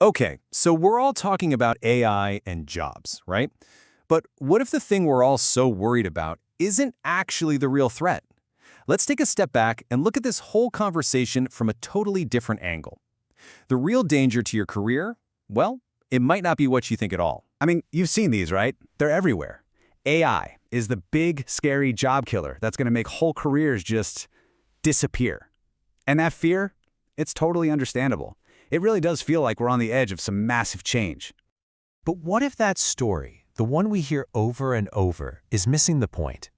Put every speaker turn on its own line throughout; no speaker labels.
Okay, so we're all talking about AI and jobs, right? But what if the thing we're all so worried about isn't actually the real threat? Let's take a step back and look at this whole conversation from a totally different angle. The real danger to your career? Well, it might not be what you think at all.
I mean, you've seen these, right? They're everywhere. AI is the big, scary job killer that's going to make whole careers just disappear. And that fear, it's totally understandable. It really does feel like we're on the edge of some massive change.
But what if that story, the one we hear over and over, is missing the point?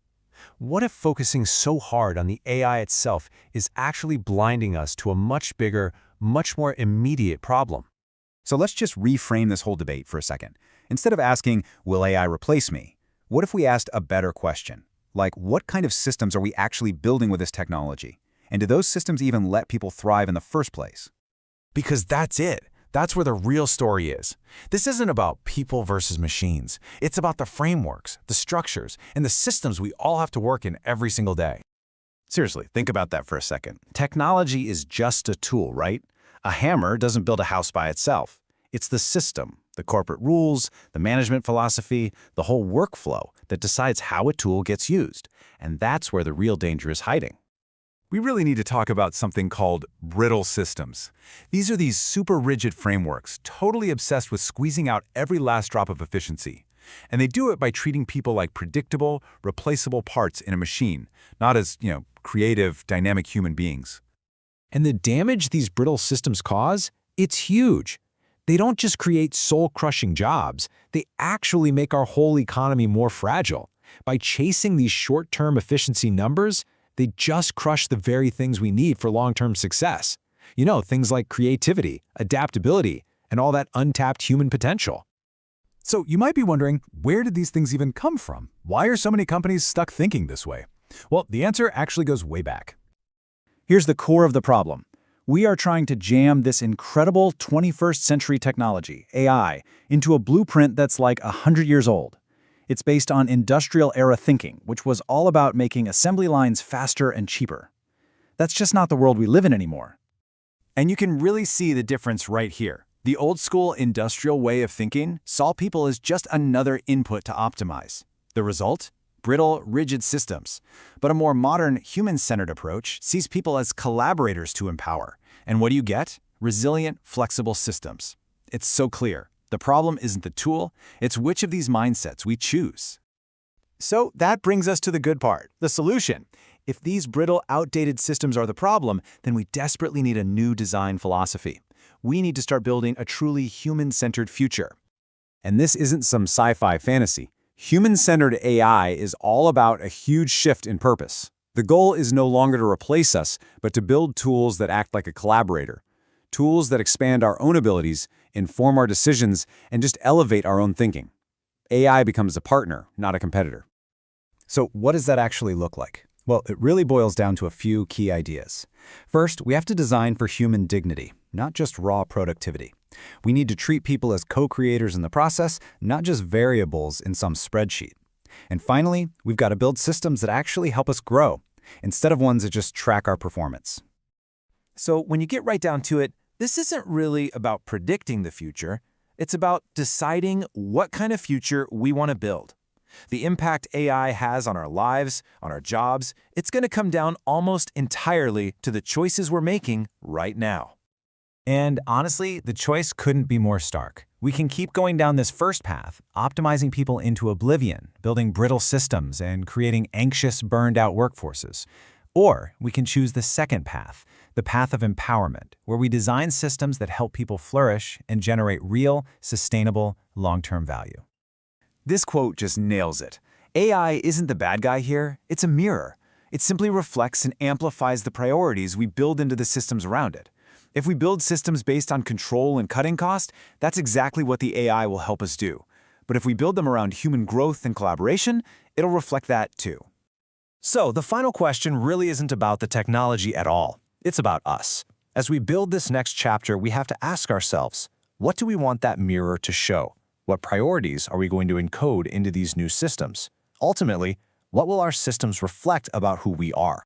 What if focusing so hard on the AI itself is actually blinding us to a much bigger, much more immediate problem?
So let's just reframe this whole debate for a second. Instead of asking, will AI replace me? What if we asked a better question? Like, what kind of systems are we actually building with this technology? And do those systems even let people thrive in the first place?
Because that's it. That's where the real story is. This isn't about people versus machines. It's about the frameworks, the structures, and the systems we all have to work in every single day.
Seriously, think about that for a second. Technology is just a tool, right? A hammer doesn't build a house by itself. It's the system, the corporate rules, the management philosophy, the whole workflow that decides how a tool gets used. And that's where the real danger is hiding.
We really need to talk about something called brittle systems. These are these super rigid frameworks, totally obsessed with squeezing out every last drop of efficiency. And they do it by treating people like predictable, replaceable parts in a machine, not as, creative, dynamic human beings.
And the damage these brittle systems cause, it's huge. They don't just create soul-crushing jobs, they actually make our whole economy more fragile. By chasing these short-term efficiency numbers, they just crush the very things we need for long-term success. Things like creativity, adaptability, and all that untapped human potential.
So you might be wondering, where did these things even come from? Why are so many companies stuck thinking this way? Well, the answer actually goes way back.
Here's the core of the problem. We are trying to jam this incredible 21st century technology, AI, into a blueprint that's like 100 years old. It's based on industrial-era thinking, which was all about making assembly lines faster and cheaper. That's just not the world we live in anymore.
And you can really see the difference right here. The old-school industrial way of thinking saw people as just another input to optimize. The result? Brittle, rigid systems. But a more modern, human-centered approach sees people as collaborators to empower. And what do you get? Resilient, flexible systems. It's so clear. The problem isn't the tool, it's which of these mindsets we choose.
So that brings us to the good part, the solution. If these brittle, outdated systems are the problem, then we desperately need a new design philosophy. We need to start building a truly human-centered future.
And this isn't some sci-fi fantasy. Human-centered AI is all about a huge shift in purpose. The goal is no longer to replace us, but to build tools that act like a collaborator. Tools that expand our own abilities, inform our decisions, and just elevate our own thinking. AI becomes a partner, not a competitor.
So what does that actually look like? Well, it really boils down to a few key ideas. First, we have to design for human dignity, not just raw productivity. We need to treat people as co-creators in the process, not just variables in some spreadsheet. And finally, we've got to build systems that actually help us grow, instead of ones that just track our performance.
So when you get right down to it, this isn't really about predicting the future. It's about deciding what kind of future we want to build. The impact AI has on our lives, on our jobs, it's going to come down almost entirely to the choices we're making right now.
And honestly, the choice couldn't be more stark. We can keep going down this first path, optimizing people into oblivion, building brittle systems, and creating anxious, burned-out workforces. Or we can choose the second path, the path of empowerment, where we design systems that help people flourish and generate real, sustainable, long-term value.
This quote just nails it. AI isn't the bad guy here, it's a mirror. It simply reflects and amplifies the priorities we build into the systems around it. If we build systems based on control and cutting cost, that's exactly what the AI will help us do. But if we build them around human growth and collaboration, it'll reflect that too. So the final question really isn't about the technology at all. It's about us. As we build this next chapter, we have to ask ourselves, what do we want that mirror to show? What priorities are we going to encode into these new systems? Ultimately, what will our systems reflect about who we are?